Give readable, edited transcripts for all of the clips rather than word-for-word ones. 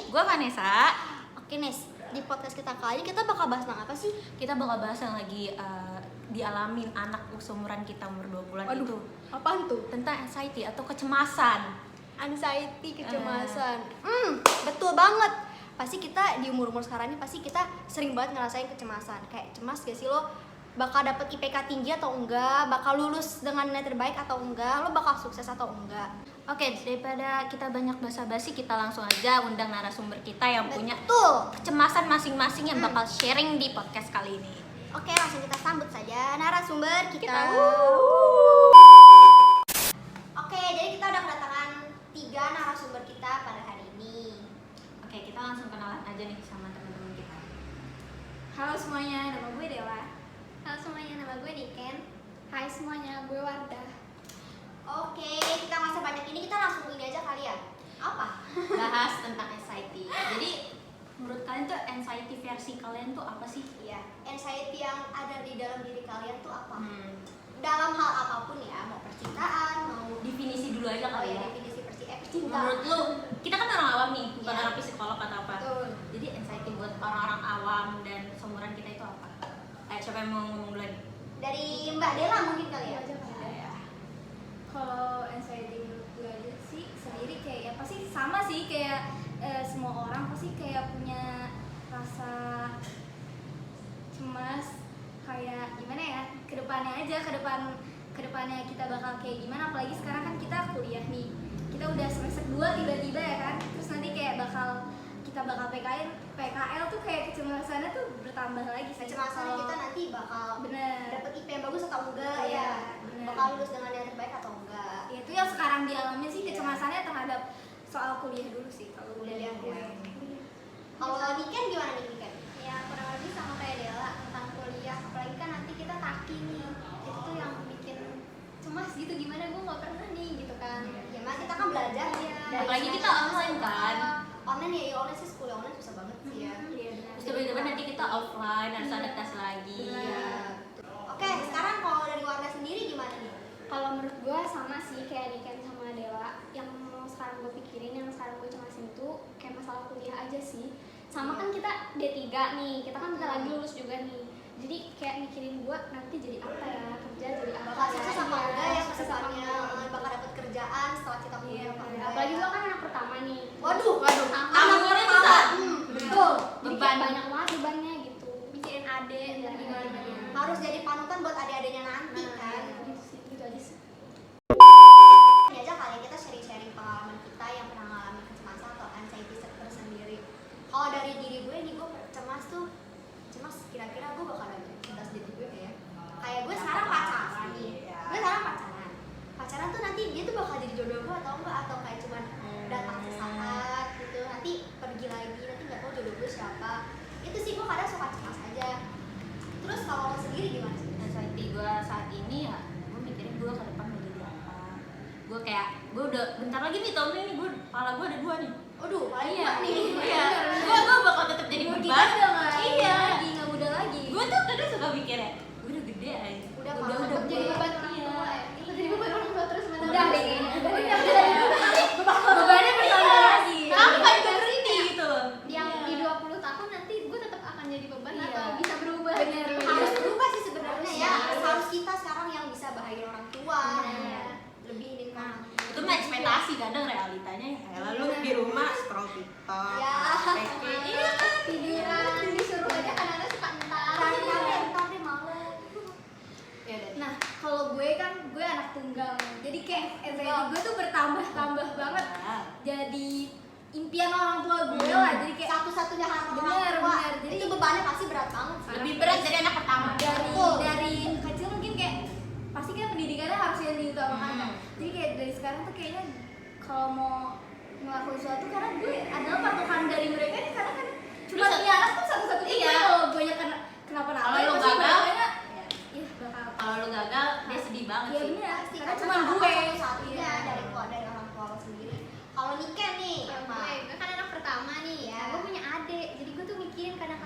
Gue Vanessa. Oke Nes, di podcast kita kali ini kita bakal bahas tentang apa sih? Kita bakal bahas yang lagi dialamin anak seumuran kita umur 20-an. Waduh, itu apaan tuh? tentang anxiety atau kecemasan. Anxiety, kecemasan. Betul banget. Pasti kita di umur-umur sekarang ini pasti kita sering banget ngerasain kecemasan. Kayak cemas gak sih lo bakal dapet IPK tinggi atau enggak, bakal lulus dengan nilai terbaik atau enggak, lo bakal sukses atau enggak. Oke, daripada kita banyak basa-basi, kita langsung aja undang narasumber kita yang punya Betul. kecemasan masing-masing yang bakal sharing di podcast kali ini. Oke, langsung kita sambut saja narasumber kita. Oke, jadi kita udah kedatangan 3 narasumber kita pada hari ini. Oke, kita langsung kenalan aja nih sama teman-teman kita. Halo semuanya, nama gue Dewa. Halo semuanya, nama gue Niken. Hai semuanya, gue Wardah. Oke, kita nggak usah banyak ini, kita langsung ini aja kali ya. Apa? Bahas tentang anxiety. Jadi, menurut kalian tuh anxiety versi kalian tuh apa sih? Iya, anxiety yang ada di dalam diri kalian tuh apa? Dalam hal apapun ya, mau percintaan, mau Definisi dulu aja kali ya. definisi percintaan. Menurut lu, kita kan orang awam nih, bukan Iya. orang psikolog atau apa. Betul. Jadi anxiety buat orang-orang awam dan seumuran kita itu apa? Siapa yang mau ngomong dulu nih? Dari Mbak Dela mungkin kali ya. Kalau anxiety menurut gue aja sih sendiri kayak ya pasti sama sih kayak semua orang pasti kayak punya rasa cemas kayak gimana ya kedepannya aja kedepannya kita bakal kayak gimana, apalagi sekarang kan kita kuliah nih, kita udah semester 2 tiba-tiba ya kan, terus nanti kayak kita bakal PKL tuh kayak kecemasannya tuh bertambah lagi sih. Kecemasannya kita nanti bakal bener dapet IP yang bagus atau enggak Iya, ya, bener. bakal lulus dengan yang terbaik atau enggak. ya, itu yang sekarang dialami sih kecemasannya terhadap soal kuliah dulu sih kalau Udah lihat gue. ya. Kalau Niken gimana nih Niken? Ya kurang lebih sama kayak Dela tentang kuliah, apalagi kan nanti kita taki nih, itu tuh yang bikin cemas gitu, gimana gue nggak pernah nih gitu kan. Ya mas, kita kan belajar Iya. dari Apalagi kita online kan. online ya, online sih kuliah online susah banget sih ya. Iya benar. Terus tiba-tiba nanti kita offline, harus adaptasi lagi. Iya. Oke, sekarang kalau dari warga sendiri gimana nih? Kalau menurut gue sama sih kayak Niken sama Dela, yang sekarang gue pikirin, yang sekarang gue cemasin itu kayak masalah kuliah aja sih. Sama kan kita D3 nih, kita kan bentar lagi lulus juga nih. Jadi kayak mikirin gue nanti jadi apa ya, kerja jadi apa Bakal ya, sukses apa iya, enggak ya sukses apa kedepannya, enggak. bakal dapet kerjaan setelah kita kuliah Iya, apa bener. enggak Apalagi ya? gue kan anak pertama nih. Waduh, Sama. Umurnya bisa. Betul. Jadi kayak banyak banget bebannya gitu. Mikirin adek, Iya. ntar gimana. Harus jadi panutan buat adik-adiknya nanti kan. Gitu aja sih. Ini aja kali ya, kita sharing-sharing pengalaman kita yang pernah ngalamin kecemasan atau anxiety tersendiri. Kalau dari diri gue nih, gue cemas kira-kira gue bakal ada cinta sejati gue kayak gue sekarang pacaran nih. Gue sekarang pacaran tuh nanti dia tuh bakal jadi jodoh gue atau enggak, atau kayak cuman datang sesaat gitu, nanti pergi lagi, nanti nggak tahu jodoh gue siapa. Itu sih gue kadang suka cemas aja. Terus kalau lo sendiri gimana sih? Anxiety gue saat ini ya, gue mikirin gue ke depan mau jadi apa. Gue udah bentar lagi nih tahun ini, kepala gue ada 2 nih. Aduh, paling Iya, nih. iya. Gue bakal tetap jadi Umur beban. kita udah nggak Iya. lagi, nggak muda lagi. Gue tuh kadang suka mikirnya, gue udah gede aja. Udah Jadi beban orang Iya. tua ya. Itu jadi beban orang tua terus menerus. Udah deh kayaknya. Bebannya bertambah lagi. Kapan gue berhenti gitu loh. Yang di 20 tahun nanti gue tetap akan jadi beban Iya. atau bisa berubah. Bener. Harus berubah sih sebenarnya ya. Harus. Harus kita sekarang yang bisa bahagia orang tua. Iya. Lebih ini kan. Itu mah ekspektasi, kadang realitanya ya lalu di rumah scroll TikTok, Ya. HP. Iya kan? Tiduran disuruh aja kadang-kadang suka entar. Tapi malu. Ya udah. Nah, kalau gue kan gue anak tunggal, jadi kayak anxiety gue tuh bertambah banget. Jadi impian orang tua gue lah, jadi kayak Satu-satunya harapan Bener, orang tua. bener. Jadi- itu bebannya pasti berat banget sih. Lebih berat dari anak pertama. dari kecil mungkin kayak pasti kan pendidikannya harus yang diutamakan kan. Jadi kayak dari sekarang tuh kayaknya kalau mau ngelakuin sesuatu, karena gue adalah patokan dari mereka nih, karena kan cuma Terus- ini anak tuh satu-satunya. Iya. Kalau gue kenapa-napa Kalau lu pasti gagal, mereka bakal Kalau lu gagal, dia sedih banget iya sih. bener, Pasti karena kan cuma harapan gue satu-satunya Iya. dari orang tua lo sendiri. Kalau Niken nih, Kalau apa? gue kan anak pertama nih ya, gue punya adik, jadi gue tuh mikirin kadang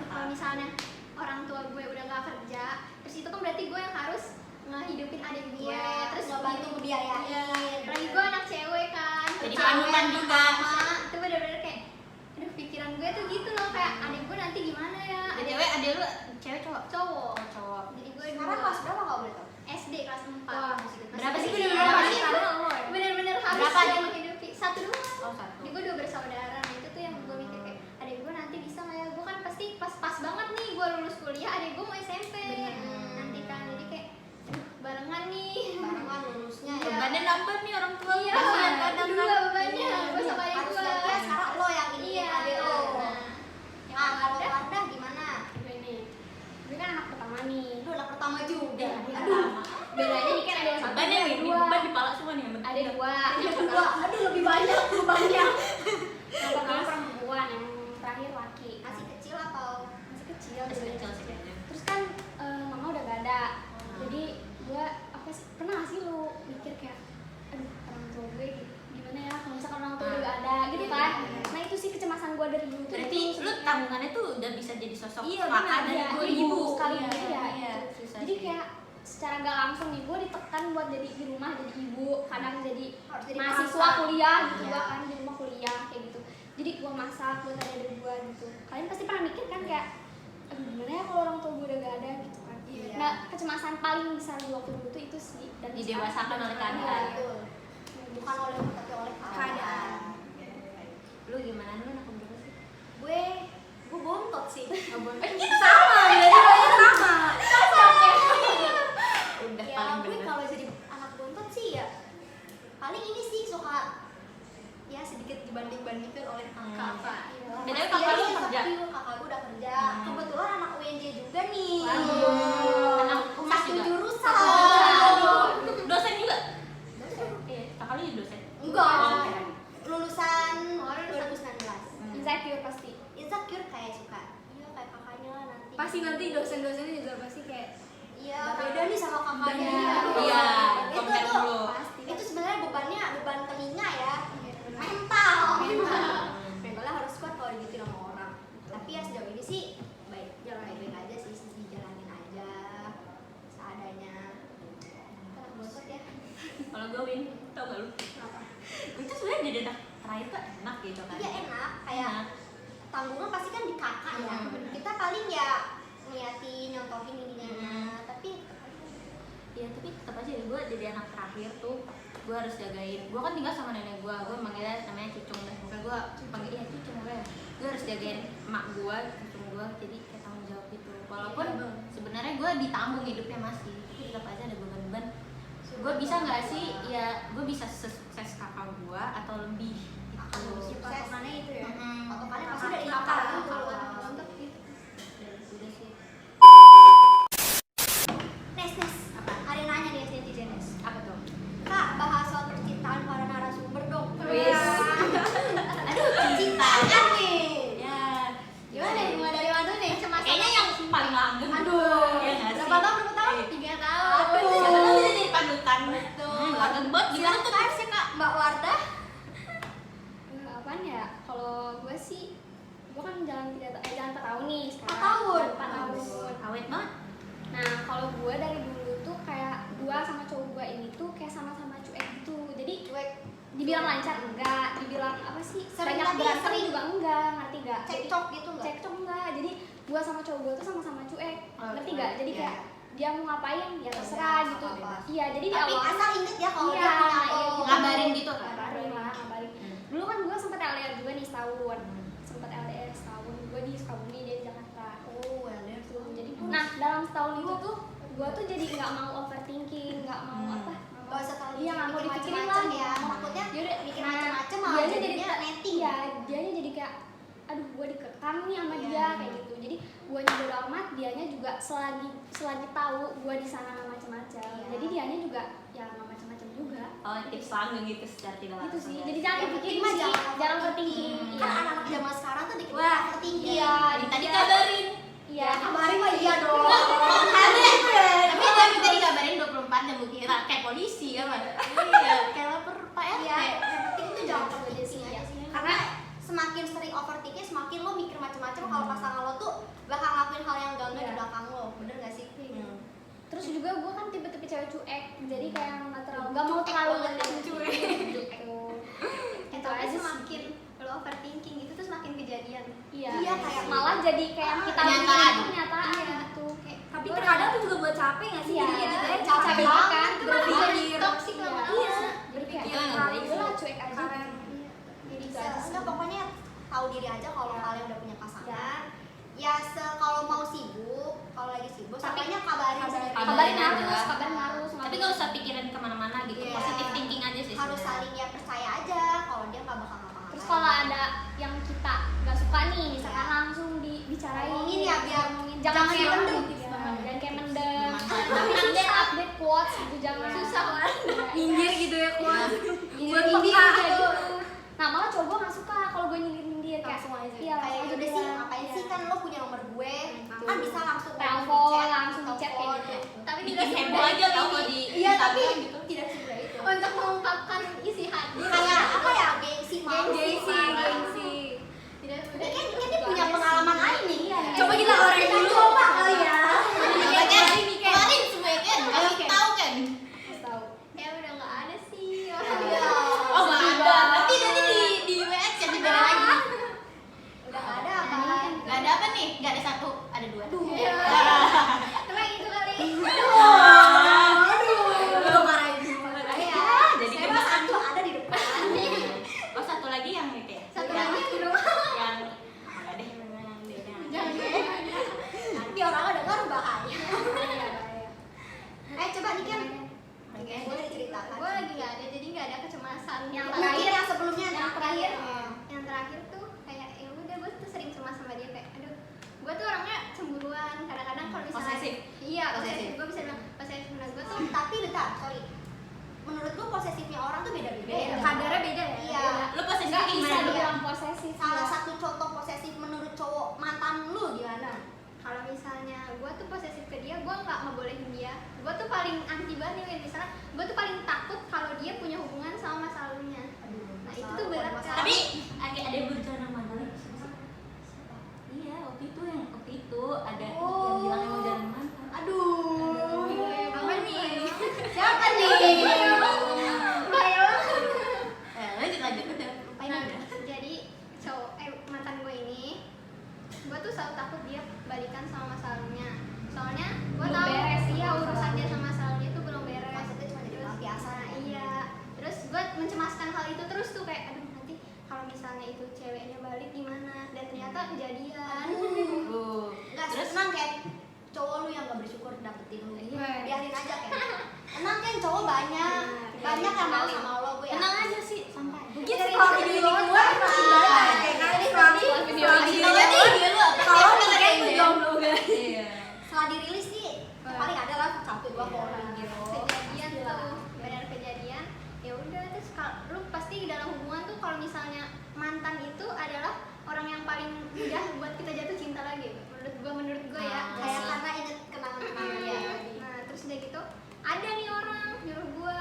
kalau misalnya orang tua gue udah gak kerja, terus itu kan berarti gue yang harus ngehidupin adik gue, Iya, terus ngebantu ngebiayain. Iya, apalagi gue anak cewek kan, Jadi cewek panutan juga. sama, itu bener-bener kayak masih kecil sih kayaknya. Terus kan mama udah gak ada. Jadi gue apa sih, pernah gak sih lu mikir kayak aduh orang tua gue gimana ya kalau misalkan orang tua udah gak ada gitu kan. Nah itu sih kecemasan gue dari dulu tuh. Berarti itu lu sebenarnya. tanggungannya tuh udah bisa jadi sosok Iya, kakak benar. dan Iya, ibu sekali iya, ya, iya. itu. Susah Jadi sih. kayak secara gak langsung nih gue ditekan buat jadi di rumah jadi ibu, kadang jadi Harus jadi mahasiswa masak. kuliah gitu Iya. gua kan di rumah kuliah kayak gitu. Jadi gue masak buat adik gue gitu. Kalian pasti pernah mikir kan kayak aduh gimana ya kalau orang tua gue udah gak ada gitu kan. Iya. Nah kecemasan paling besar di waktu dulu tuh itu sih. Dan Didewasakan oleh keadaan. Iya. Betul. Bukan oleh tapi oleh keadaan. Lu gimana, lu anak berapa sih? Gue bontot sih. Sama, berarti kayaknya sama. udah Ya paling gue bener. kalau jadi anak bontot sih ya paling ini sih suka ya sedikit dibanding-bandingkan oleh kakak. Bedanya kakak lu kerja? Kakak gue udah kerja. Kebetulan anak UNJ juga nih. Waduh. Anak humas Satu juga? jurusan. Waduh. Dosen juga? Dosen. Iya, kakak lu jadi dosen? Enggak. Oh. Lulusan 2019. Insecure pasti. Insecure kayak suka. Iya kayak kakaknya lah nanti. Pasti nanti dosen-dosennya juga pasti kayak Iya, beda nih sama kakaknya. Iya, itu compare tuh dulu. pasti. Itu sebenarnya beban telinga ya. Mental. Mentalnya harus kuat kalau digituin sama orang. Tapi ya sejauh ini sih baik-baik aja sih, dijalanin aja seadanya. Kita bosot ya. Kalau gue Win, tau gak lu? Gue tuh sebenarnya jadi anak terakhir tuh enak gitu kan. Iya enak, kayak Enak. tanggungan pasti kan di kakak ya. Kita paling ya ngeliatin, nyontohin ininya. Tapi Iya, tapi tetap aja gue jadi anak terakhir tuh gue harus jagain. Gue kan tinggal sama nenek gue manggilnya namanya Cucung deh. Makanya gue panggilnya Cucung ya. Gue harus jagain emak gue, Cucung gue, jadi kayak tanggung jawab gitu. Walaupun sebenarnya gue ditanggung hidupnya masih, tapi tetap aja ada beban-beban. Gue bisa nggak sih? Ya, gue bisa sesukses kakak gue atau lebih. Gitu. patokannya itu ya. Mm-mm. Patokannya pasti dari Kakak. kakak. Kalau Kalau anak bontot gitu. Udah sih. Nes, ada yang nanya nih netizen Nes. Apa tuh? Kak, bahas soal percintaan para narasumber dong. Wis. Aduh, percintaan nih. Ya. Gimana nih? Mulai dari mana nih? Kayaknya yang paling langgeng. Aduh. Iya nggak sih? Berapa tahun? 3 tahun. Aduh. Siapa tahu bisa jadi panutan. Betul. Langgeng banget. Gimana tuh Silakan. tipsnya kak? Mbak Wardah. Apaan ya? Kalau gue sih gue kan jalan 4 tahun nih sekarang. 4 tahun? 4 tahun. Awet banget. Nah, kalau gue dari dulu tuh kayak gue sama cowok gue ini tuh kayak sama-sama cuek gitu. Jadi Cuek. dibilang lancar enggak, dibilang apa sih? Sering banyak tapi berantem sering juga enggak, ngerti enggak? Cekcok gitu enggak? Cekcok enggak. Jadi gue sama cowok gue tuh sama-sama cuek. Oh, ngerti cuek. enggak? Jadi Iya. kayak dia mau ngapain ya terserah Iya, gitu. apa-apa. Iya, jadi di Tapi awal asal inget ya kalau Iya, dia punya iya, lo. gitu. Ngabarin gitu kan? ngabarin lah, ngabarin. Dulu kan gue sempet LDR juga nih setahun. Sempet LDR setahun. Gue di Sukabumi, dia di Jakarta. Oh, LDR tuh. Jadi nah dalam setahun itu tuh gue tuh jadi nggak mau overthinking, nggak mau apa? Gak usah terlalu Iya, nggak mau mikir dipikirin macem-macem lah. ya. Takutnya Yaudah, mikir nah, macem-macem malah dianya jadi jadinya netting. Iya, dianya jadi kayak aduh gue dikekang nih sama Iya. dia kayak gitu. Jadi gue bodo amat, dianya juga selagi tahu gue di sana nggak macem-macem. Iya. Jadi dianya juga ya nggak macem-macem juga. Oh, tips langgeng gitu secara tidak Itu langsung. sih. ya. Jadi jangan Yang dipikirin penting mah sih, jangan jarang overthinking. overthinking. Kan Iya. anak-anak zaman sekarang tuh dikit Wah, overthinking. Iya, Tadi dia- kabarin. Iya. Kabarin mah iya dong. Ada. Tapi dia minta dikabarin 24 jam gue kira kayak polisi ya, Mas. Iya, kayak lapor Pak RT. Iya, yang penting tuh jangan overthinking Iya. aja sih. Karena semakin sering overthinking, semakin lo mikir macam-macam kalau pasangan lo tuh bakal ngelakuin hal yang enggak Iya. di belakang lo. Bener gak sih? Terus juga gue kan tipe-tipe cewek cuek, jadi kayak nggak mau terlalu Cuek. gitu. Itu Tapi aja sih. semakin lo overthinking gitu tuh semakin kejadian. Iya, Iya, kayak malah jadi kayak yang kita Kenyataan. lihat itu kenyataan Iya. gitu. Tapi terkadang tuh juga buat capek nggak sih? Iya. Jadi kayak gitu ya, Capek capek banget. kan? Itu Berpikir. toxic Iya. lama-lama. Iya. Jadi kayak Pikiran nggak baik udah lah sih. cuek aja. Karen. Jadi itu aja sih. Enggak, pokoknya tahu diri aja kalau Iya. kalian udah punya pasangan. Iya. Ya kalau mau sibuk, kalau lagi sibuk, Tapi pokoknya kabarin sendiri. Kabarin aja. harus, kabarin harus. Tapi gak usah pikirin kemana-mana gitu. Iya. Positive thinking aja sih. Harus sebenarnya. saling ya percaya aja kalau dia nggak bakal ngapa-ngapain. Terus kalau ada yang kita nggak suka nih, misalkan langsung dibicarain. Ngomongin ya, biar ngomongin. jangan kayak dipendem. orang gitu ya. Jangan kayak mendem. Bermanfaat. Tapi update quotes gitu jangan. Susah kan? Minggir gitu ya kuat. Buat Nyindir peka gitu. gitu. Nah malah cowok gue nggak suka kalau gue nyindirin dia. biar kayak Langsung aja. iya Kayak langsung udah aja sih bilang, ngapain iya. sih, kan lo punya nomor gue, kan bisa langsung Telepon, langsung di chat kayak telepon. gitu. Tapi bikin tidak heboh semudah aja tau ini. di Iya tapi Instagram gitu. tidak semudah itu. Untuk mengungkapkan isi hati. Kayak apa ya, gengsi malu Gengsi, marah. gengsi. Tidak semudah. Ini kan dia punya pengalaman lain nih. Coba kita orek dulu. Coba kali ya. Kemarin semuanya kan kasih tahu kan. Tahu. Ya udah nggak ada sih. Oh nggak ada. Nanti di WX ya di lagi. Udah nggak ada apa? Nggak ada apa nih? Nggak ada satu, ada dua. Iya. Cuma itu kali. Belum marahin semua. Ya, jadi Saya mah satu ada di depan. Oh satu lagi yang itu ya? Satu Yang- lagi di rumah. yang nggak deh yang beda. Nanti orang dengar bahaya. Coba nih kan. Boleh diceritakan. Gue lagi nggak ada, jadi nggak ada kecemasan. Yang Mungkin terakhir yang sebelumnya yang terakhir Iya. yang terakhir tuh kayak ya udah gue tuh sering cemas sama dia kayak aduh gue tuh orangnya cemburuan kadang-kadang kalau misalnya Posesif. iya Posesif. posesif gue bisa bilang posesif nah gue tuh Tapi bentar, sorry. Menurut lu posesifnya orang tuh beda-beda ya? kadarnya beda ya. Iya. Lu posisi Nggak bisa gimana? dibilang posesif. Salah satu contoh posesif menurut cowok mantan lu gimana? Kalau misalnya gue tuh posesif ke dia gue nggak ngebolehin dia. Gue tuh paling anti banget nih misalnya gue tuh paling takut kalau dia punya hubungan sama masa lalunya. Nah, itu tuh berat kan. Tapi ada yang berencana mantan lagi. Iya, waktu itu ada yang bilang mau jalan mantan. Aduh. Apa nih? Siapa nih? Lanjut udah. Lupain Nah, aja. jadi cowok mantan gue ini gue tuh selalu takut dia balikan sama masa lalunya. Soalnya gue Belum tahu beres, iya belum urusan beres. dia sama masa lalunya itu belum beres. Maksudnya cuma jadi pelampiasan. Nah, iya. Terus gue mencemaskan hal itu terus tuh kayak aduh nanti kalau misalnya itu ceweknya balik gimana dan ternyata kejadian. Enggak, terus tenang kan? Cowok lu yang gak bersyukur dapetin lu. Iya. Biarin aja kan. Tenang kan, cowok banyak. Banyak yang mau sama lo, gue ya. Tenang aja sih, santai. Mungkin Dari setelah video video ini ini keluar, keluar pasti banyak banyak. ya kan. Setelah Video Kasih ini tahu aja ide lu apa? kalau Kan mungkin ada gue ide. jomblo guys. Iya. setelah dirilis nih, paling ada lah 1-2 orang gitu. Kejadian tuh benar kejadian ya udah terus kalau lu pasti dalam hubungan tuh kalau misalnya mantan itu adalah orang yang paling mudah buat kita jatuh cinta lagi menurut gue ya Kayak karena inget kenangan-kenangan ya. nah terus udah gitu ada nih orang nyuruh gue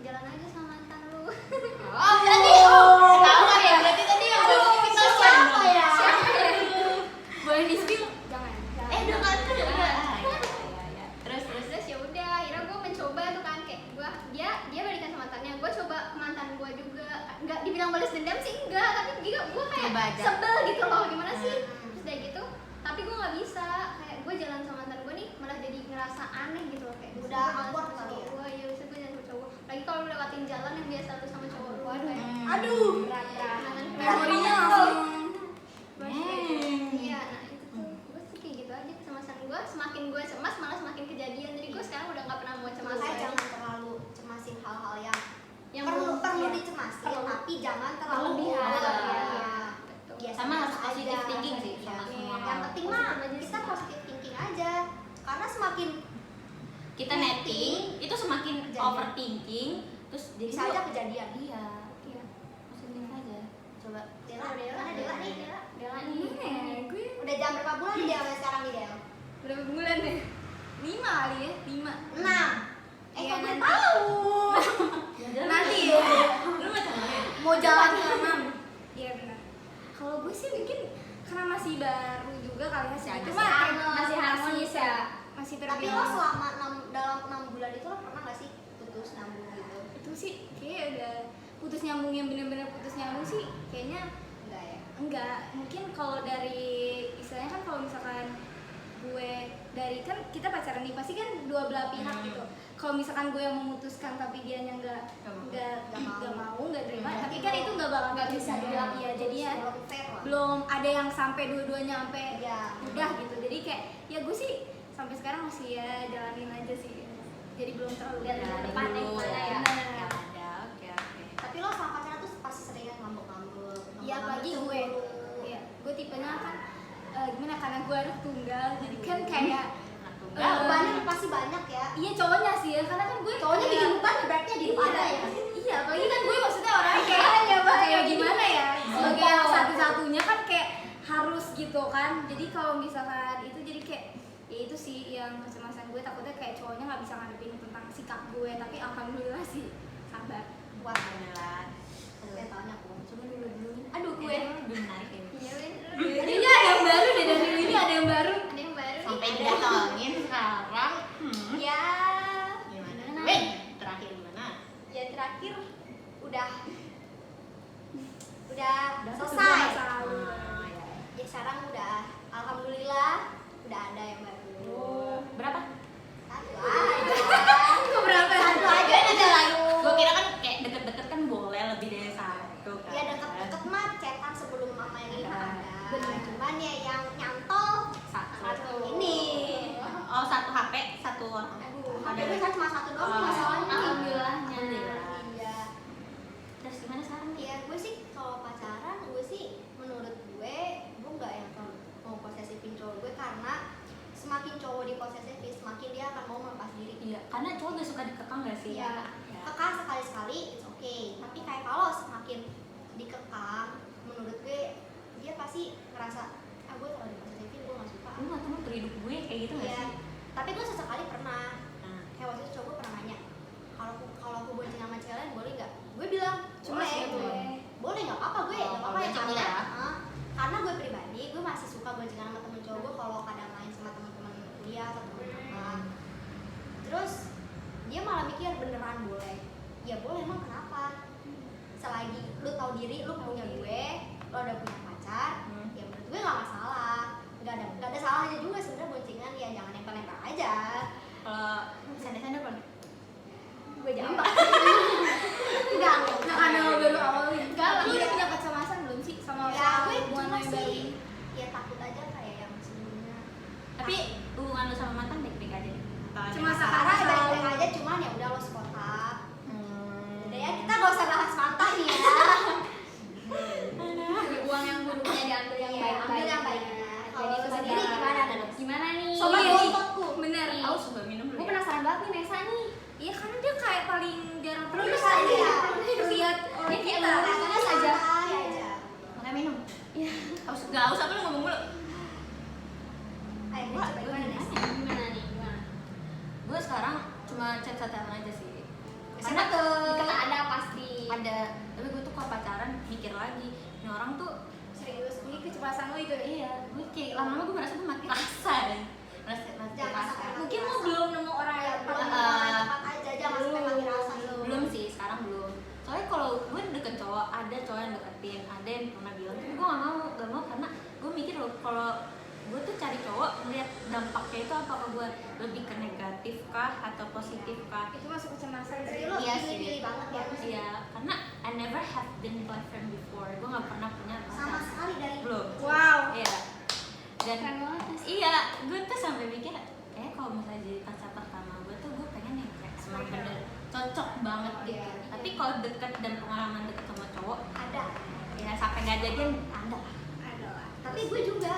jalan aja sama mantan lu Oh, berarti tahu kan ya? Berarti tadi yang kita Siapa ya? boleh di spill jangan udah kan udah. Terus terus ya udah akhirnya gue mencoba tuh kan kayak gue dia balikan sama mantannya gue coba ke mantan gue juga nggak dibilang balas dendam sih enggak tapi gue kayak Coba aja. sebel gitu loh gimana sih terus udah gitu tapi gue nggak bisa kayak gue jalan sama mantan gue nih malah jadi ngerasa aneh gitu loh kayak Udah awkward kali ya? gue ya bisa gue jalan sama cowok lagi kalau lu lewatin jalan yang biasa lu sama cowok lu kayak Aduh. memorinya langsung Hmm. iya nah itu tuh gue sih kayak gitu aja kecemasan gue semakin gue cemas malah semakin kejadian jadi gue sekarang udah nggak pernah mau cemas Makanya lagi. jangan terlalu cemasin hal-hal yang Yang perlu iya. dicemasin, Perlu. tapi jangan terlalu Berlebihan. Iya. Betul. Biasa Sama harus aja. positive thinking sih Iya. sama semua Yang hal. penting mah kita positive thinking aja, karena semakin Kita netting itu semakin Kejadian. overthinking terus jadi bisa aja kejadian. Iya. Positif aja. Coba. Dela, mana Dela nih? Dela nih gue Udah jam berapa bulan nih Dela sekarang nih Del? berapa bulan deh 5 kali ya 5 6. Iya, Kok gue nanti. tahu? nanti ya Lu macam mana? mau jalan ke 6 iya benar kalau gue sih mungkin karena masih baru juga kali ya sih cuma masih harmonis ya. masih Tapi lo terbilang selama dalam 6 bulan itu lo pernah gak sih putus nyambung gitu? itu sih kayak udah putus nyambung yang bener-bener putus nyambung sih kayaknya Enggak ya? enggak mungkin kalau dari istilahnya kan kalau misalkan gue dari kan kita pacaran nih pasti kan dua belah pihak gitu kalau misalkan gue yang memutuskan tapi dia yang nggak mau nggak terima tapi kan itu nggak bisa dibilang iya jadi ya Belum fair lah. belum ada yang sampai dua-duanya sampai Iya. udah gitu jadi kayak ya gue sih sampai sekarang masih ya jalanin aja sih jadi belum terlalu Lihat ke jalanin depan dulu. yang mana ya. Benar. Yang ada. Oke. Tapi lo sama pacaran tuh pasti sering kan ngambek-ngambek. Iya apalagi gue ya gue tipenya kan gimana karena gue anak tunggal jadi kan kayak Bebannya pasti banyak ya. iya cowoknya sih ya karena kan gue Cowoknya kayak- bikin beban beratnya di depan ada ya. iya apalagi kan gue maksudnya orangnya kayak kayak gimana ya sebagai yang satu-satunya kan gitu kan. Jadi kalau misalkan itu jadi kayak ya itu sih yang kecemasan gue, takutnya kayak cowoknya nggak bisa ngadepin tentang sikap gue, tapi alhamdulillah sih sabar. Wah, Alhamdulillah. saya tanya aku. Coba dulu. Aduh, gue. Belum menarik ini. Iya, Kayaknya ada yang baru deh dari ini, ada yang baru. ada yang baru. Sampai nih. didatengin sekarang. Ya, Gimana? Weh, terakhir gimana? ya terakhir udah Udah selesai. masa lalu. Ah, ya. Ya sekarang udah alhamdulillah udah ada yang baru. Berapa? Satu aja. Kok berapa? Satu aja ada lalu. Gue kira kan kayak deket-deket kan boleh lebih dari satu kan. Ya deket-deket mah cetan sebelum mama ini Ada. ada. Bener. Cuman ya yang nyantol Satu. ini. Oh, satu HP, satu. Aduh, Ada. HP gue kan cuma satu doang Oh. masalahnya. Alhamdulillahnya. Iya. Terus gimana sekarang? Ya gue sih kalau pacaran gue sih menurut gue nggak yang terlalu mau posesifin cowok gue karena semakin cowok diposesifin semakin dia akan mau melepas diri. Iya, karena cowok gak suka dikekang gak sih? Iya. Kekang sekali-sekali it's okay. Tapi kayak kalau semakin dikekang menurut gue dia pasti ngerasa ah gue terlalu diposesifin gue nggak suka. Lu gak tahu hidup gue kayak gitu gak Iya. sih? Tapi gue sesekali pernah Nah, kayak waktu itu cowok gue pernah nanya kalau aku bonceng sama cewek lain boleh nggak? Gue bilang Cuma boleh, sih boleh nggak apa-apa gue Oh, nggak apa-apa kalau ya bonceng karena boleh ya? karena gue pribadi gue masih suka boncengan sama temen cowok gue kalau kadang main sama teman-teman kuliah atau teman apa. Terus dia malah mikir beneran boleh. Ya boleh emang kenapa? Selagi lu tahu diri lu punya gue, lu udah punya pacar, ya menurut gue nggak masalah. Nggak ada salahnya juga sebenarnya boncengan ya jangan nempel-nempel aja. kalau senda-senda apa nih? Gue jambak. Enggak. Nah, karena lo baru awal ini. Enggak, Lu iya. udah punya kecemasan belum sih sama Ya gue hubungan cuma lo yang baru sih ini? ya takut aja kayak yang sebelumnya. Tapi hubungan lu sama mantan baik-baik aja nih? Atau ada Cuma masalah? sekarang Baik-baik aja cuman ya udah lo sekotak. Hmm. Udah ya kita gak usah bahas mantan ya. Uang yang buruknya diambil yang Iya, baik-baik. ambil yang baiknya. Kalau Jadi lo itu sendiri tadi. gimana? Gimana nih? Sobat Iya, nih. bontot Bener. Nih. Aku coba minum dulu Gue ya? penasaran banget nih Nesa nih. Iya kan dia kayak paling jarang Terus terlihat aja. terlihat oleh Dia kayak kita. Kelihatannya aja. santai aja. Makanya minum? Iya. Gak usah, apa lu ngomong mulu? Ayo Wah, coba gue gimana nih? Gimana nih? Gimana? Gue sekarang cuma chat satu aja sih. Siapa tuh? Deket ada pasti. Ada, tapi gue tuh kalau pacaran mikir lagi ini orang tuh Serius, ini kecemasan lo itu. iya, gue kayak lama-lama gue merasa gue mati rasa deh. Mati Jangan rasa. sampai Mungkin lo belum nemu orang Ya, yang belum Ah. tepat aja jangan sampai mati rasa lo. Belum sih, sekarang belum. Soalnya kalau gue deket cowok, ada cowok yang deketin, ada yang pernah bilang, tapi gue gak mau karena gue mikir loh kalau gue tuh cari cowok ngeliat dampaknya itu apakah gue lebih ke negatif kah atau positif kah. itu masuk kecemasan Jadi sih. lo Iya sih. pilih-pilih banget ya. Iya, karena I never have been boyfriend before. Gue gak pernah punya Sama pacar. sekali dari Belum. Wow. Iya. Dan Keren banget Nes. iya, gue tuh sampai mikir, kalau misalnya jadi pacar pertama gue tuh gue pengen yang kayak emang bener cocok banget gitu. Iya. Tapi kalau deket dan pengalaman deket sama cowok, ada. ya sampai gak jadian ada lah. Adalah. Tapi gue juga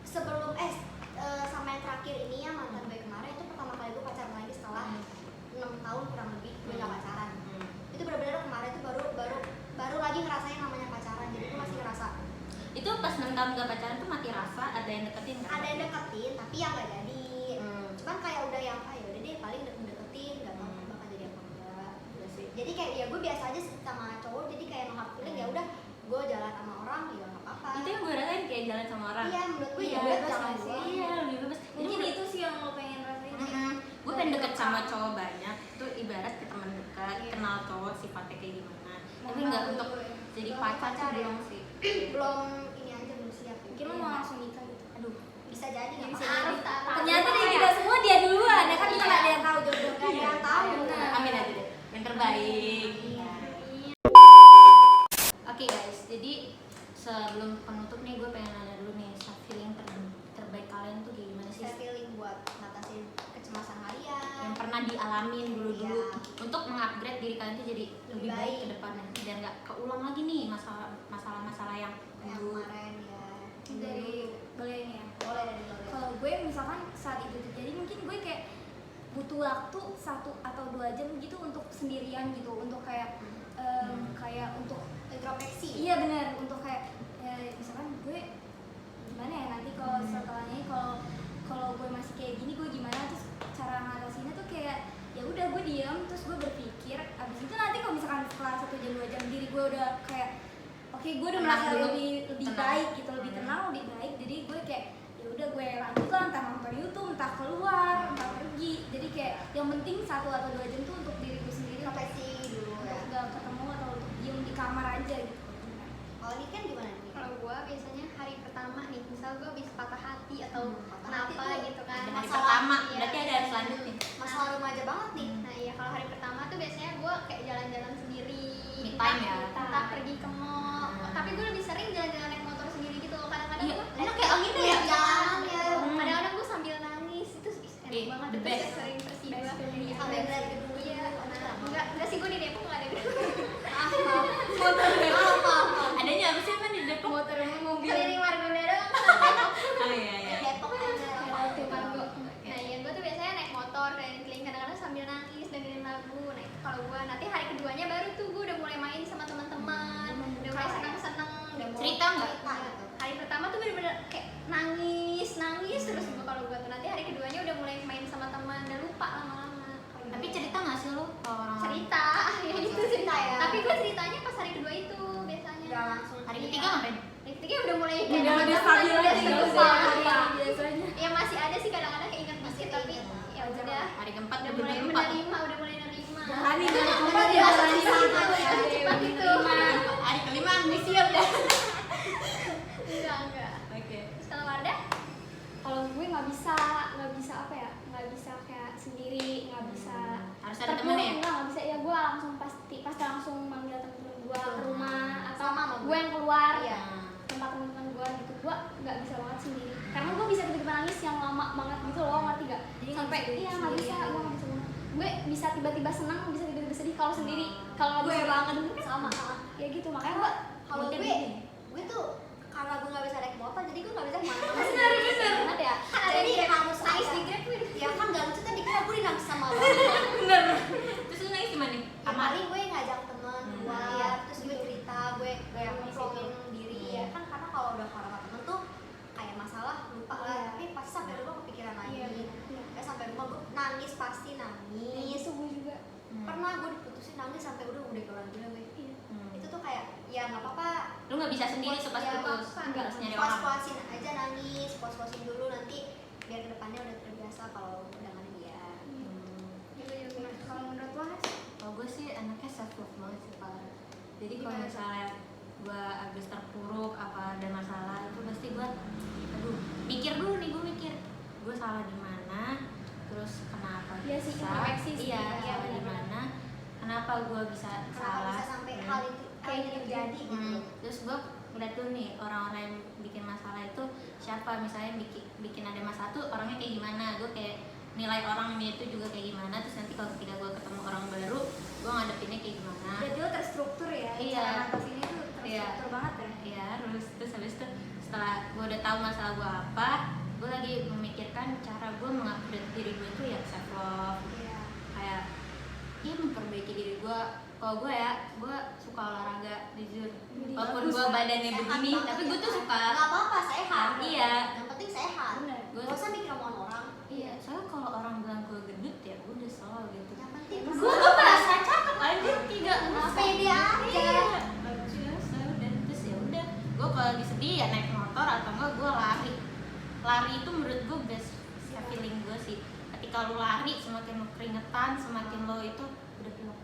sebelum sama yang terakhir ini ya mantan gue kemarin itu pertama kali gue pacaran lagi setelah 6 tahun kurang lebih gue nggak pacaran. Itu benar-benar kemarin itu baru lagi ngerasain namanya pacaran. Jadi gue masih ngerasa Itu pas 6 tahun gak pacaran tuh mati rasa, ada yang deketin kan? ada yang deketin tapi yang nggak jadi. Cuman kayak udah yang ya udah deh paling deketin nggak tahu bakal jadi apa enggak. Iya sih. Jadi kayak ya gue biasa aja sama cowok jadi kayak no hard feeling ya udah gue jalan sama orang ya nggak apa-apa. Itu yang gue rasain kayak jalan sama orang. Iya menurut gue Iya, ya udah bebas jangan gak sih? doang. Iya, lebih bebas. Mungkin itu sih yang lo pengen rasain. Gue pengen deket sama cowok banyak. Itu ibarat ke teman dekat, Iya. kenal cowok sifatnya kayak gimana. Tapi Mau nggak tahu untuk dulu ya. jadi Belum pacar pacar tuh ya? belum sih. Belum ini aja belum siap. Mungkin lo mau langsung nikah gitu. Aduh. Bisa jadi nggak Bisa apa-apa. jadi. Ternyata dari kita semua dia duluan. Ya kan kita nggak ada yang tahu jodoh. Nggak ada yang tahu. Benar. Amin aja deh. Yang terbaik. Iya. Oke guys, jadi sebelum penutup nih gue pengen nanya dulu nih, self healing terbaik kalian tuh kayak gimana sih? Saya feeling buat ngatasin kecemasan kalian. Yang pernah dialamin dulu-dulu Iya. untuk mengupgrade diri kalian tuh jadi lebih baik baik. ke depannya biar nggak keulang lagi nih masalah-masalah yang Yang dulu. kemarin ya. Dari boleh ini ya. Boleh dari lo. Kalau gue misalkan saat itu terjadi mungkin gue kayak butuh waktu 1 atau 2 jam gitu untuk sendirian gitu, untuk kayak kayak untuk Introspeksi. iya benar, untuk kayak misalkan gue orang dulu lebih tenang. baik gitu, lebih tenang, lebih baik. Jadi gue kayak ya udah gue lanjut lah, entah nonton YouTube, entah keluar, entah pergi. Jadi kayak yang penting 1 atau 2 jam tuh untuk diri gue sendiri, untuk Refleksi dulu ya. gak ketemu atau untuk diem di kamar aja gitu. Kalau ini kan gimana nih? Kalau gue biasanya hari pertama nih, misal gue habis patah hati atau Patah kenapa hati tuh gitu kan. Hari Masalah, pertama, iya. berarti ada hari selanjutnya. Masalah remaja banget nih. Nah iya, kalau hari pertama tuh biasanya gue kayak jalan-jalan sendiri. Me time ya. Entah pergi ke mall. Tapi gue lebih sering jalan-jalan naik motor sendiri gitu. Kadang-kadang Iya, gue enak kayak angin tuh ya. Jalan ya. Kadang-kadang gue sambil nangis, itu enak banget. the Itu best. kayak sering persi gue. Sampai ngeliat gedung. Iya, enggak sih, gue di Depok nggak ada gedung. Adanya apa sih kan di Depok? Motor sama mobil. Keliling Margonda doang. Oh iya iya. Depok aja. Nah iya, gue tuh biasanya naik motor keliling-keliling, kadang-kadang sambil nangis dengerin lagu. Nah itu kalau gue nanti hari keduanya baru tuh gue udah mulai main sama teman-teman, udah mulai senang-senang, udah mulai Cerita nggak? Hari pertama tuh bener-bener kayak nangis terus gue. Kalau gue tuh nanti hari keduanya udah mulai main sama teman dan lupa lama-lama. Tapi cerita nggak sih lu kalau orang cerita ya gitu Cerita ya. Tapi gue ceritanya pas hari kedua itu biasanya. Udah langsung hari Iya. ketiga ngapain? Hari ketiga udah mulai Udah kayak lebih teman-teman stabil udah lagi, sih, nggak lupa. usah biasanya. Ya masih ada sih kadang-kadang keinget dikit tapi ya udah. Hari keempat Udah udah mulai lupa. menerima, udah mulai menerima. Hari Udah keempat dia dia langsung lagi sana gitu ya. ya. Cepat itu. Hari kelima amnesia udah. Enggak. Oke. Terus kalau Wardah? Kalau gue nggak bisa apa ya, nggak bisa kayak sendiri, nggak bisa Harus ada temen ya? nggak bisa ya. Gue langsung pasti langsung manggil temen-temen gue ke rumah atau Sama sama gue yang keluar Iya. tempat temen-temen gue gitu. Gue nggak bisa banget sendiri karena gue bisa tiba-tiba nangis yang lama banget gitu loh, ngerti gak? Jadi Sampai nggak bisa iya nggak bisa, sendirian. gue nggak bisa banget. Gue bisa tiba-tiba senang, bisa tiba-tiba sedih kalau sendiri. Kalau nggak Gue bisa banget. sama ya gitu, makanya Karena gue kalau Moodnya gue, beda. gue tuh karena gue nggak bisa naik motor, jadi gue nggak bisa kemana-mana. bener banget ya. Jadi harus nangis ada. di Grab gue. Ya kan gak lucu kan dikira gue dinangis sama lo. Bener. Terus lu nangis gimana nih? Ya Kamar. paling gue ngajak temen keluar, Iya. terus gue cerita, gue kayak ngomongin diri ya kan, karena kalau udah sama temen tuh kayak masalah lupa lah, Iya. tapi pasti sampai rumah kepikiran lagi. Iya. Kayak sampai rumah gue nangis, pasti nangis. Itu gue juga. Pernah gue diputusin nangis sampai udah keluar gila gue. Hmm. Itu tuh kayak ya nggak apa-apa, Lu nggak bisa sendiri tuh pas Ya, putus. apa-apa. Harus nyari orang. puas-puasin aja nangis, puas-puasin dulu, nanti biar kedepannya udah terbiasa kalau udah ada dia. Kalau menurut lo Has? Kalau gue sih anaknya self love banget sih parah. Jadi kalau Gimana? misalnya gue habis terpuruk apa ada masalah itu pasti gue, aduh, mikir dulu nih, gue mikir gue salah di mana, terus kenapa Iya sih, bisa, introspeksi sih. iya Iya, salah di benar-benar. mana, kenapa gue bisa Kenapa salah, bisa sampai hal itu kayak gitu. terjadi gitu. Terus gue ngeliat dulu nih orang-orang yang bikin masalah itu siapa, misalnya bikin ada masalah tuh orangnya kayak gimana, gue kayak nilai orangnya itu juga kayak gimana, terus nanti kalau ketika gue ketemu orang baru gue ngadepinnya kayak gimana. Berarti lo terstruktur ya? Iya. Cara ngatasinnya tuh terstruktur banget ya? Iya, terus habis itu setelah gue udah tahu masalah gue apa, gue lagi memikirkan cara gue mengupgrade diri gue tuh ya self love, Iya. kayak ya memperbaiki diri gue. Kalau gue ya, gue suka olahraga jujur. Walaupun bagus gue lah. badannya Sehat begini, banget tapi ya, gue tuh kan? suka. Nggak apa-apa, sehat. Iya. Yang penting sehat. Bener. Gue Gak usah mikir omongan orang. iya, soalnya kalau orang bilang gue gendut ya udah selalu gitu. Yang penting Gue tuh merasa cakep aja, tidak pede aja. bagus biasa udah. Terus ya udah, gue kalau lagi sedih ya naik motor atau enggak gue lari itu menurut gue best feeling gue sih. Ketika lu lari semakin lu keringetan, semakin lo itu udah bilang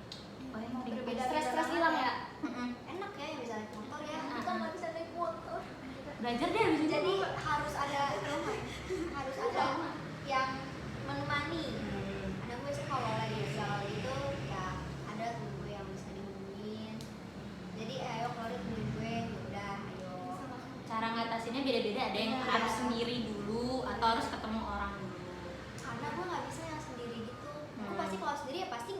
Berbeda. Stres hilang ya? Enak ya yang bisa naik motor ya. Ah, Kita ah. nggak bisa naik motor. belajar deh abis itu. Jadi harus ada yang menemani. Ada gue sih kalau lagi galau gitu ya ada temen gue yang bisa dihubungin. Jadi ayo kalau dia temenin gue ya udah ayo. Cara ngatasinnya beda-beda, ada yang Iya. harus sendiri dulu atau harus ketemu orang dulu. Karena gue nggak bisa yang sendiri gitu. Gue Hmm. pasti kalau sendiri ya pasti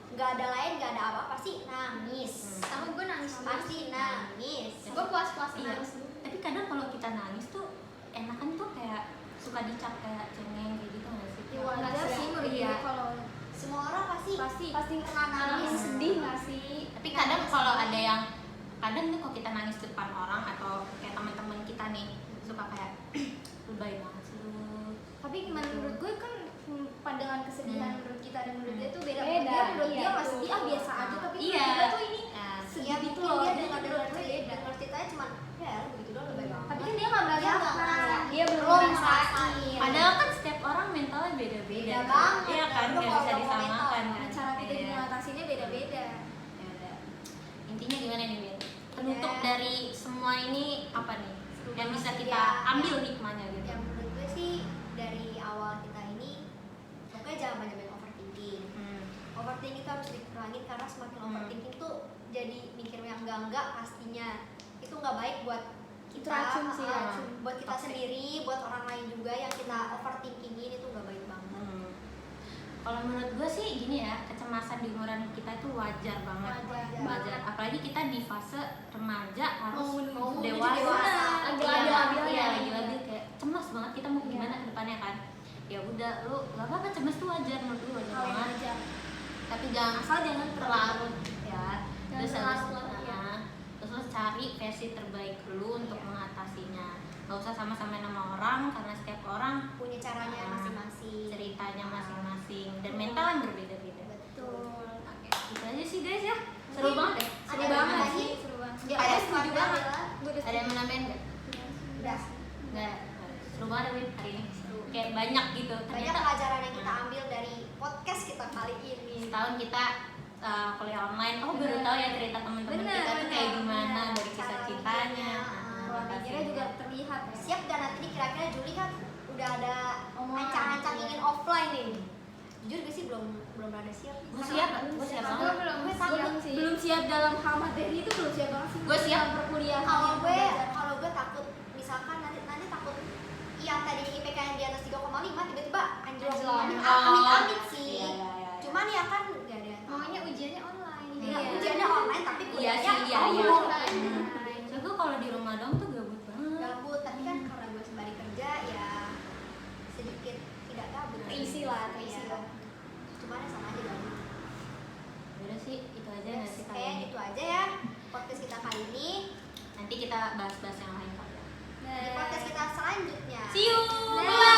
nggak ada lain, nggak ada apa, pasti nangis. Sama gue nangis Pasti nangis. Gue puas-puasin Iya. nangis dulu. Tapi kadang kalau kita nangis tuh enakan tuh kayak suka dicap kayak cengeng kayak gitu nggak sih? Ya wajar sih menurut Iya. gue kalau Semua orang pasti pasti pernah nangis nangis. sedih nggak sih? Tapi kadang kalau ada yang kadang tuh kalau kita nangis di depan orang atau kayak teman-teman kita nih suka kayak lu baik banget sih lu. Tapi gimana menurut gue kan pandangan kesedihan menurut kita dan menurut dia tuh beda. Beda, Dia menurut iya, dia nggak tuh. sedih biasa aja, tapi Iya. menurut dia tuh ini Nah, sedih Ya gitu mungkin loh. dia Jadi dengar menurut gue cerita, beda. dengar ceritanya cuma konklusinya gimana nih Win? Penutup Ya. dari semua ini apa nih yang bisa kita Ya. ambil hikmahnya gitu? Yang menurut gue sih dari awal kita ini pokoknya jangan banyak-banyak overthinking. Overthinking itu harus dikurangin karena semakin overthinking tuh jadi mikir yang enggak pastinya itu nggak baik buat Itu kita, racun sih, racun. buat kita Toxic. sendiri, buat orang lain juga yang kita overthinkingin itu nggak baik banget. Kalau menurut gue sih gini ya, kecemasan di umuran kita itu wajar banget. Wajar. Apalagi kita di fase remaja harus Mau menuju dewasa. dewasa. Lagi Iya, labil-labilnya. iya, lagi-labil kayak cemas banget kita mau gimana ke depannya kan. Ya udah, lu gak apa-apa cemas tuh wajar menurut gue, wajar Hal yang banget. wajar. Tapi jangan terlarut ya. Jangan Terus terlarut, ya. terus lu cari versi terbaik lu untuk mengatasinya. Gak usah sama-sama nama orang karena setiap orang Punya caranya masing-masing. ceritanya masing-masing dan mental yang berbeda-beda. Betul. Oke, itu aja sih guys ya. Seru banget deh. Seru Ada banget lagi? sih, seru banget. Ya, Ada ada setuju setuju banget. banget. Ada yang mau nambahin nggak? Udah. Nggak. Seru banget Win hari ini. Kayak banyak gitu. Banyak Ternyata pelajaran yang kita ambil dari podcast kita kali ini. setahun kita kuliah online. Oh baru tahu ya cerita teman-teman Bener, kita tuh kayak bener, gimana bener. dari kisah Cara cintanya. mikirnya, Pola pikirnya juga terlihat ya. Siap gak nanti nih kira-kira Juli kan udah ada Omongan. ancang-ancang ingin offline nih. Jujur gue sih belum ada siap. Gue siap, gue siap Gue banget. belum Gue siap takut sih. Belum siap dalam hal materi itu belum siap banget sih. Gue siap. Dalam perkuliahan. Kalau yang gue belajar. takut misalkan nanti takut yang tadi IPK yang di atas 3,5 tiba-tiba anjlok. Amit-amit sih. Iya, iya, iya. Cuman ya kan gak ada. Maunya ujiannya online. Iya, Iya. ujiannya online tapi Iya kuliahnya sih, iya, iya. offline. So gue kalau di rumah dong tuh gabut banget. Gabut, tapi kan karena gue sembari kerja ya sedikit tidak gabut. Terisi lah, terisi Iya. lah. Cuman ya sama aja gabut. Udah sih itu aja nggak sih kali Kayak ini. gitu aja ya podcast kita kali ini. Nanti kita bahas-bahas yang lain kali ya. Di podcast kita selanjutnya. See you. Bye.